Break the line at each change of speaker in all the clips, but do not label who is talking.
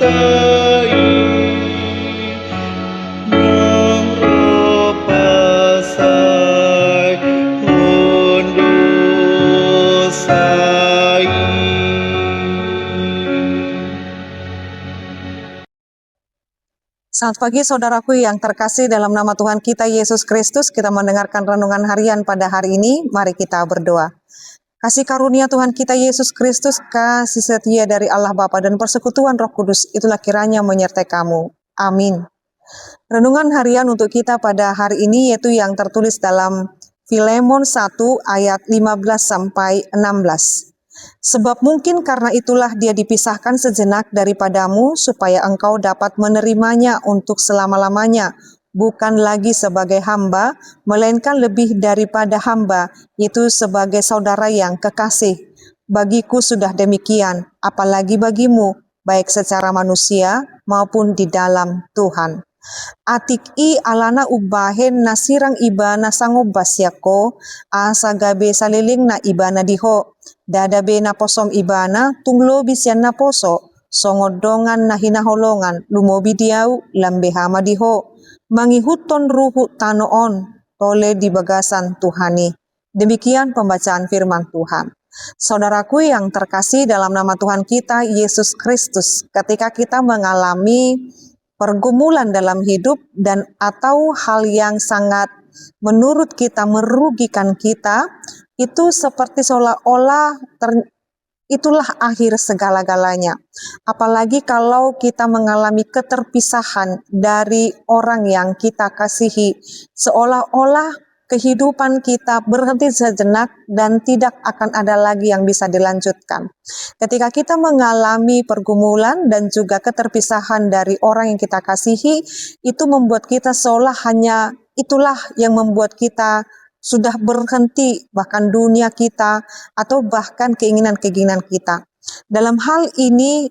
Selamat pagi saudaraku yang terkasih, dalam nama Tuhan kita Yesus Kristus kita mendengarkan renungan harian pada hari ini. Mari kita berdoa. Kasih karunia Tuhan kita Yesus Kristus, kasih setia dari Allah Bapa dan persekutuan Roh Kudus, itulah kiranya menyertai kamu. Amin. Renungan harian untuk kita pada hari ini yaitu yang tertulis dalam Filemon 1 ayat 15 sampai 16. Sebab mungkin karena itulah dia dipisahkan sejenak daripadamu, supaya engkau dapat menerimanya untuk selama-lamanya, bukan lagi sebagai hamba, melainkan lebih daripada hamba, itu sebagai saudara yang kekasih. Bagiku sudah demikian, apalagi bagimu, baik secara manusia maupun di dalam Tuhan. Atik-i alana ubahen nasirang ibana sangobas yako, asagabe saliling na ibana diho, dadabe na posom ibana, tunglo bisyan na poso, songodongan na hinaholongan, lumobi diau, lambehama diho, mangihuton ruhu tanoon, tole di bagasan Tuhani. Demikian pembacaan firman Tuhan. Saudaraku yang terkasih, dalam nama Tuhan kita Yesus Kristus, ketika kita mengalami pergumulan dalam hidup dan atau hal yang sangat menurut kita merugikan kita, itu seperti seolah-olah itulah akhir segala-galanya. Apalagi kalau kita mengalami keterpisahan dari orang yang kita kasihi, seolah-olah kehidupan kita berhenti sejenak dan tidak akan ada lagi yang bisa dilanjutkan. Ketika kita mengalami pergumulan dan juga keterpisahan dari orang yang kita kasihi, itu membuat kita seolah hanya itulah yang membuat kita sudah berhenti, bahkan dunia kita atau bahkan keinginan-keinginan kita. Dalam hal ini,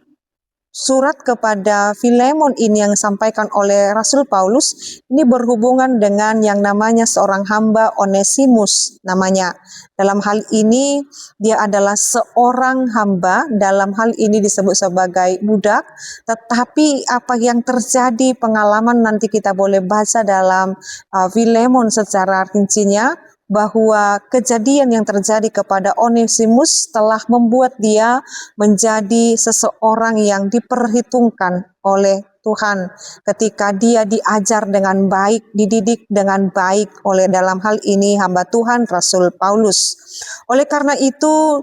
surat kepada Filemon ini yang disampaikan oleh Rasul Paulus ini berhubungan dengan yang namanya seorang hamba, Onesimus namanya. Dalam hal ini dia adalah seorang hamba, dalam hal ini disebut sebagai budak, tetapi apa yang terjadi, pengalaman nanti kita boleh baca dalam Filemon secara rincinya, bahwa kejadian yang terjadi kepada Onesimus telah membuat dia menjadi seseorang yang diperhitungkan oleh Tuhan ketika dia diajar dengan baik, dididik dengan baik oleh dalam hal ini hamba Tuhan Rasul Paulus. Oleh karena itu,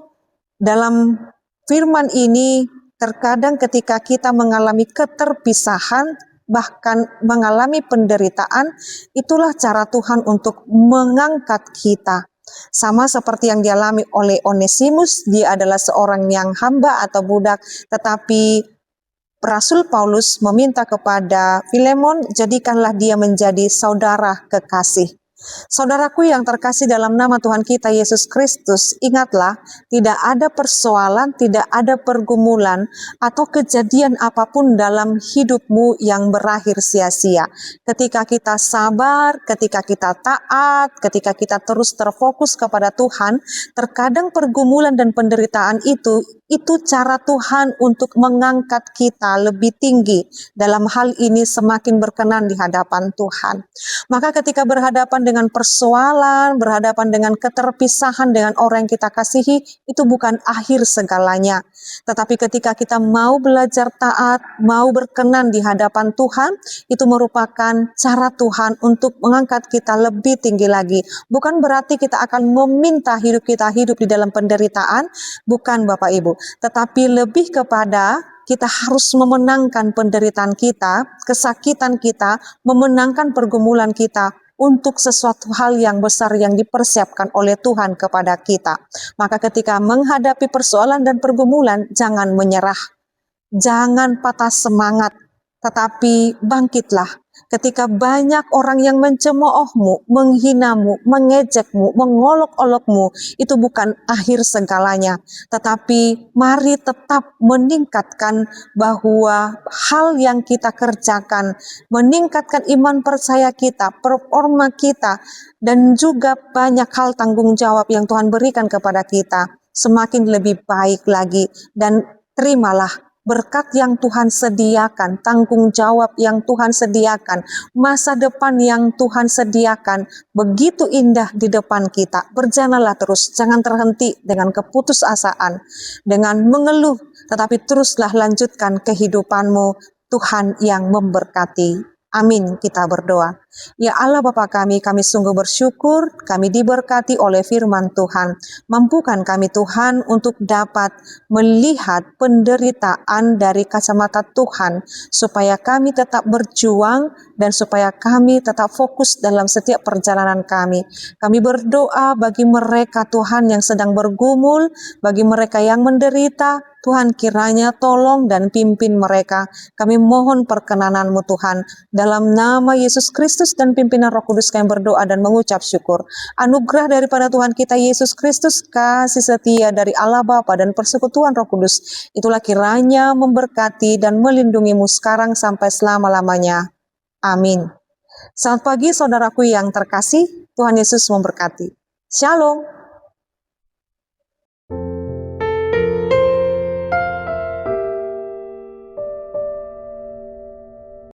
dalam firman ini terkadang ketika kita mengalami keterpisahan, bahkan mengalami penderitaan, itulah cara Tuhan untuk mengangkat kita. Sama seperti yang dialami oleh Onesimus, dia adalah seorang yang hamba atau budak, tetapi Rasul Paulus meminta kepada Filemon, jadikanlah dia menjadi saudara kekasih. Saudaraku yang terkasih, dalam nama Tuhan kita Yesus Kristus, ingatlah, tidak ada persoalan, tidak ada pergumulan atau kejadian apapun dalam hidupmu yang berakhir sia-sia. Ketika kita sabar, ketika kita taat, ketika kita terus terfokus kepada Tuhan, terkadang pergumulan dan penderitaan itu cara Tuhan untuk mengangkat kita lebih tinggi. Dalam hal ini semakin berkenan di hadapan Tuhan. Maka ketika berhadapan dengan persoalan, berhadapan dengan keterpisahan dengan orang yang kita kasihi, itu bukan akhir segalanya. Tetapi ketika kita mau belajar taat, mau berkenan di hadapan Tuhan, itu merupakan cara Tuhan untuk mengangkat kita lebih tinggi lagi. Bukan berarti kita akan meminta hidup kita hidup di dalam penderitaan, bukan Bapak Ibu. Tetapi lebih kepada kita harus memenangkan penderitaan kita, kesakitan kita, memenangkan pergumulan kita untuk sesuatu hal yang besar yang dipersiapkan oleh Tuhan kepada kita. Maka ketika menghadapi persoalan dan pergumulan, jangan menyerah, jangan patah semangat, tetapi bangkitlah. Ketika banyak orang yang mencemoohmu, menghinamu, mengejekmu, mengolok-olokmu, itu bukan akhir segalanya. Tetapi mari tetap meningkatkan bahwa hal yang kita kerjakan, meningkatkan iman percaya kita, performa kita, dan juga banyak hal tanggung jawab yang Tuhan berikan kepada kita, semakin lebih baik lagi. Dan terimalah berkat yang Tuhan sediakan, tanggung jawab yang Tuhan sediakan, masa depan yang Tuhan sediakan, begitu indah di depan kita. Berjalanlah terus, jangan terhenti dengan keputusasaan, dengan mengeluh, tetapi teruslah lanjutkan kehidupanmu. Tuhan yang memberkati. Amin, kita berdoa. Ya Allah Bapa kami sungguh bersyukur, kami diberkati oleh firman Tuhan. Mampukan kami Tuhan untuk dapat melihat penderitaan dari kacamata Tuhan, supaya kami tetap berjuang dan supaya kami tetap fokus dalam setiap perjalanan kami. Kami berdoa bagi mereka Tuhan yang sedang bergumul, bagi mereka yang menderita, Tuhan kiranya tolong dan pimpin mereka. Kami mohon perkenanan-Mu Tuhan. Dalam nama Yesus Kristus dan pimpinan Roh Kudus kami berdoa dan mengucap syukur. Anugerah daripada Tuhan kita Yesus Kristus, kasih setia dari Allah Bapa dan persekutuan Roh Kudus, itulah kiranya memberkati dan melindungimu sekarang sampai selama-lamanya. Amin. Selamat pagi saudaraku yang terkasih, Tuhan Yesus memberkati. Shalom.